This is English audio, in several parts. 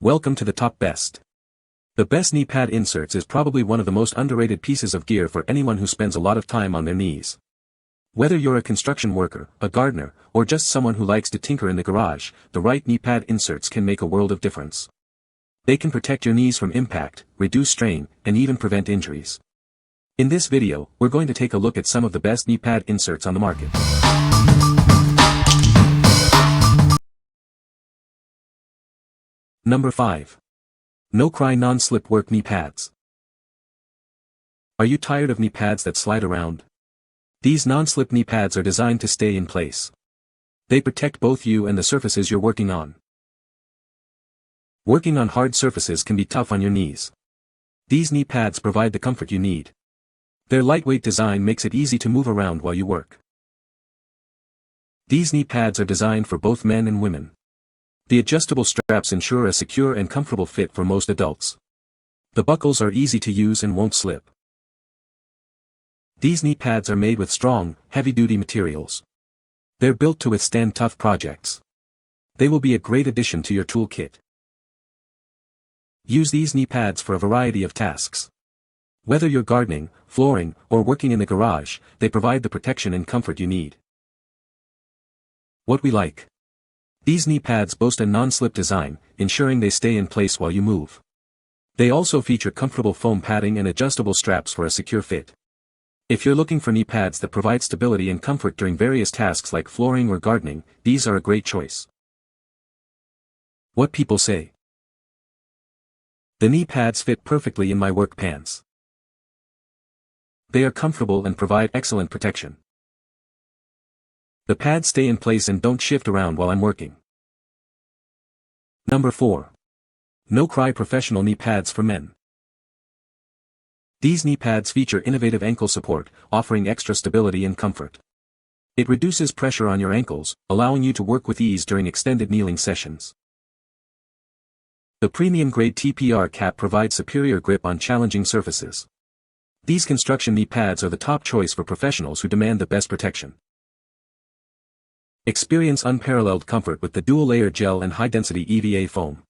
Welcome to the top best. The best knee pad inserts is probably one of the most underrated pieces of gear for anyone who spends a lot of time on their knees. Whether you're a construction worker, a gardener, or just someone who likes to tinker in the garage, the right knee pad inserts can make a world of difference. They can protect your knees from impact, reduce strain, and even prevent injuries. In this video, we're going to take a look at some of the best knee pad inserts on the market. Number 5. NoCry Non-Slip Work Knee Pads. Are you tired of knee pads that slide around? These non-slip knee pads are designed to stay in place. They protect both you and the surfaces you're working on. Working on hard surfaces can be tough on your knees. These knee pads provide the comfort you need. Their lightweight design makes it easy to move around while you work. These knee pads are designed for both men and women. The adjustable straps ensure a secure and comfortable fit for most adults. The buckles are easy to use and won't slip. These knee pads are made with strong, heavy-duty materials. They're built to withstand tough projects. They will be a great addition to your toolkit. Use these knee pads for a variety of tasks. Whether you're gardening, flooring, or working in the garage, they provide the protection and comfort you need. What we like. These knee pads boast a non-slip design, ensuring they stay in place while you move. They also feature comfortable foam padding and adjustable straps for a secure fit. If you're looking for knee pads that provide stability and comfort during various tasks like flooring or gardening, these are a great choice. What people say. The knee pads fit perfectly in my work pants. They are comfortable and provide excellent protection. The pads stay in place and don't shift around while I'm working. Number 4. NoCry Professional Knee Pads for Men. These knee pads feature innovative ankle support, offering extra stability and comfort. It reduces pressure on your ankles, allowing you to work with ease during extended kneeling sessions. The premium-grade TPR cap provides superior grip on challenging surfaces. These construction knee pads are the top choice for professionals who demand the best protection. Experience unparalleled comfort with the dual-layer gel and high-density EVA foam.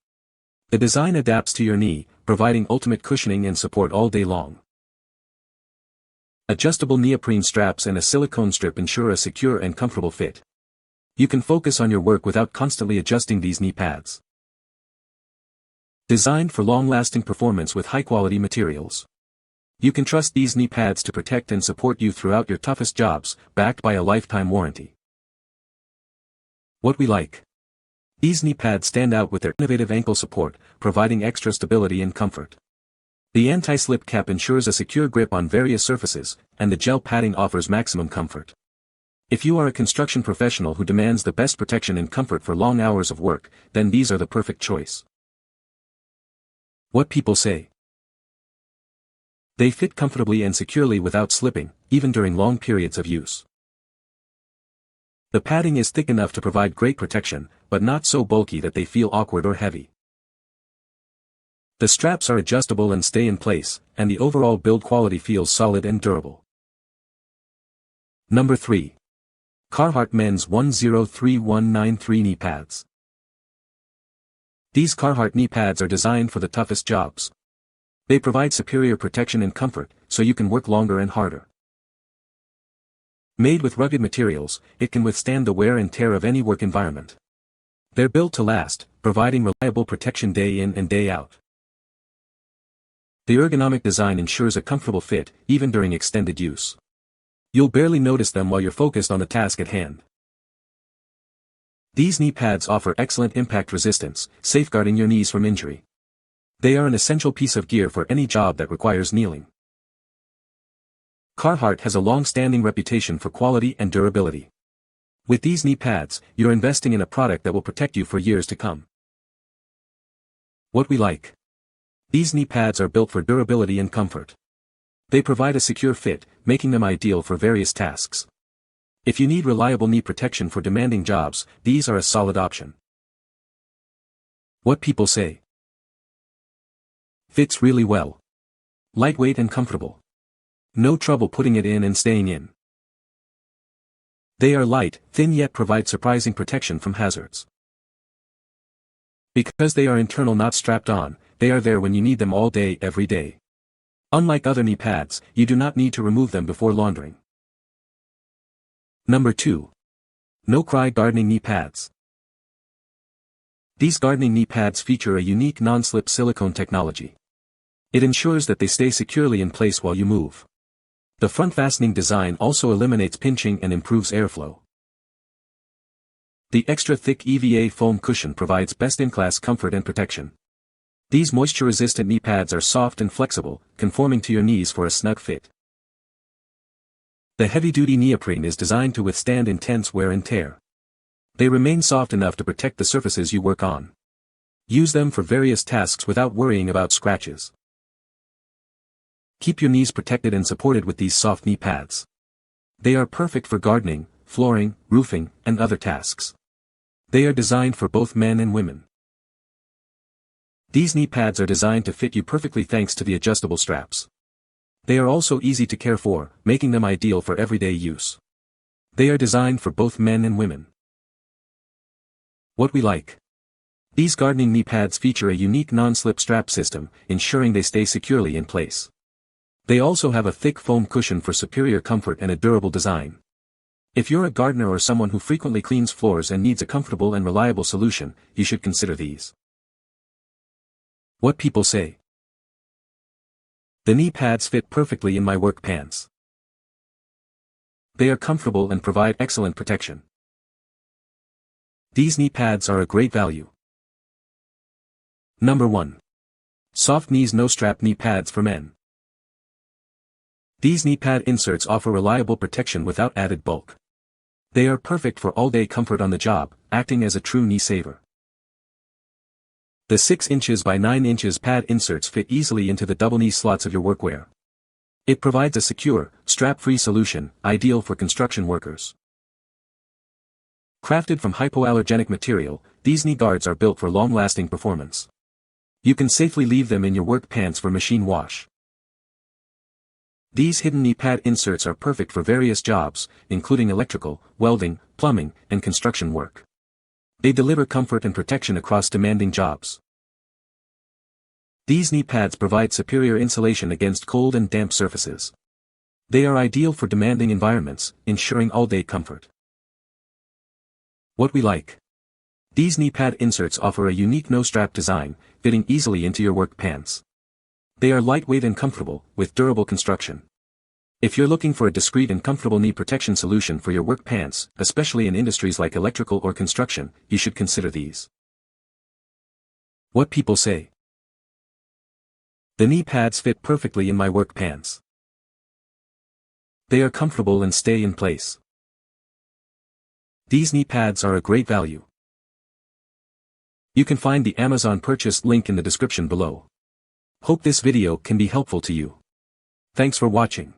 The design adapts to your knee, providing ultimate cushioning and support all day long. Adjustable neoprene straps and a silicone strip ensure a secure and comfortable fit. You can focus on your work without constantly adjusting these knee pads. Designed for long-lasting performance with high-quality materials. You can trust these knee pads to protect and support you throughout your toughest jobs, backed by a lifetime warranty. What we like. These knee pads stand out with their innovative ankle support, providing extra stability and comfort. The anti-slip cap ensures a secure grip on various surfaces, and the gel padding offers maximum comfort. If you are a construction professional who demands the best protection and comfort for long hours of work, then these are the perfect choice. What people say. They fit comfortably and securely without slipping, even during long periods of use. The padding is thick enough to provide great protection, but not so bulky that they feel awkward or heavy. The straps are adjustable and stay in place, and the overall build quality feels solid and durable. Number 3. Carhartt Men's 103193 Knee Pads. These Carhartt knee pads are designed for the toughest jobs. They provide superior protection and comfort, so you can work longer and harder. Made with rugged materials, it can withstand the wear and tear of any work environment. They're built to last, providing reliable protection day in and day out. The ergonomic design ensures a comfortable fit, even during extended use. You'll barely notice them while you're focused on the task at hand. These knee pads offer excellent impact resistance, safeguarding your knees from injury. They are an essential piece of gear for any job that requires kneeling. Carhartt has a long-standing reputation for quality and durability. With these knee pads, you're investing in a product that will protect you for years to come. What we like. These knee pads are built for durability and comfort. They provide a secure fit, making them ideal for various tasks. If you need reliable knee protection for demanding jobs, these are a solid option. What people say. Fits really well. Lightweight and comfortable. No trouble putting it in and staying in. They are light, thin yet provide surprising protection from hazards. Because they are internal, not strapped on, they are there when you need them all day every day. Unlike other knee pads, you do not need to remove them before laundering. Number 2. NoCry Gardening Knee Pads. These gardening knee pads feature a unique non-slip silicone technology. It ensures that they stay securely in place while you move. The front fastening design also eliminates pinching and improves airflow. The extra thick EVA foam cushion provides best-in-class comfort and protection. These moisture-resistant knee pads are soft and flexible, conforming to your knees for a snug fit. The heavy-duty neoprene is designed to withstand intense wear and tear. They remain soft enough to protect the surfaces you work on. Use them for various tasks without worrying about scratches. Keep your knees protected and supported with these soft knee pads. They are perfect for gardening, flooring, roofing, and other tasks. They are designed for both men and women. These knee pads are designed to fit you perfectly thanks to the adjustable straps. They are also easy to care for, making them ideal for everyday use. They are designed for both men and women. What we like. These gardening knee pads feature a unique non-slip strap system, ensuring they stay securely in place. They also have a thick foam cushion for superior comfort and a durable design. If you're a gardener or someone who frequently cleans floors and needs a comfortable and reliable solution, you should consider these. What people say. The knee pads fit perfectly in my work pants. They are comfortable and provide excellent protection. These knee pads are a great value. Number 1. Soft Knees No Strap Knee Pads for Men. These knee pad inserts offer reliable protection without added bulk. They are perfect for all-day comfort on the job, acting as a true knee saver. The 6 inches by 9 inches pad inserts fit easily into the double knee slots of your workwear. It provides a secure, strap-free solution, ideal for construction workers. Crafted from hypoallergenic material, these knee guards are built for long-lasting performance. You can safely leave them in your work pants for machine wash. These hidden knee pad inserts are perfect for various jobs, including electrical, welding, plumbing, and construction work. They deliver comfort and protection across demanding jobs. These knee pads provide superior insulation against cold and damp surfaces. They are ideal for demanding environments, ensuring all-day comfort. What we like. These knee pad inserts offer a unique no-strap design, fitting easily into your work pants. They are lightweight and comfortable, with durable construction. If you're looking for a discreet and comfortable knee protection solution for your work pants, especially in industries like electrical or construction, you should consider these. What people say. The knee pads fit perfectly in my work pants. They are comfortable and stay in place. These knee pads are a great value. You can find the Amazon purchase link in the description below. Hope this video can be helpful to you. Thanks for watching.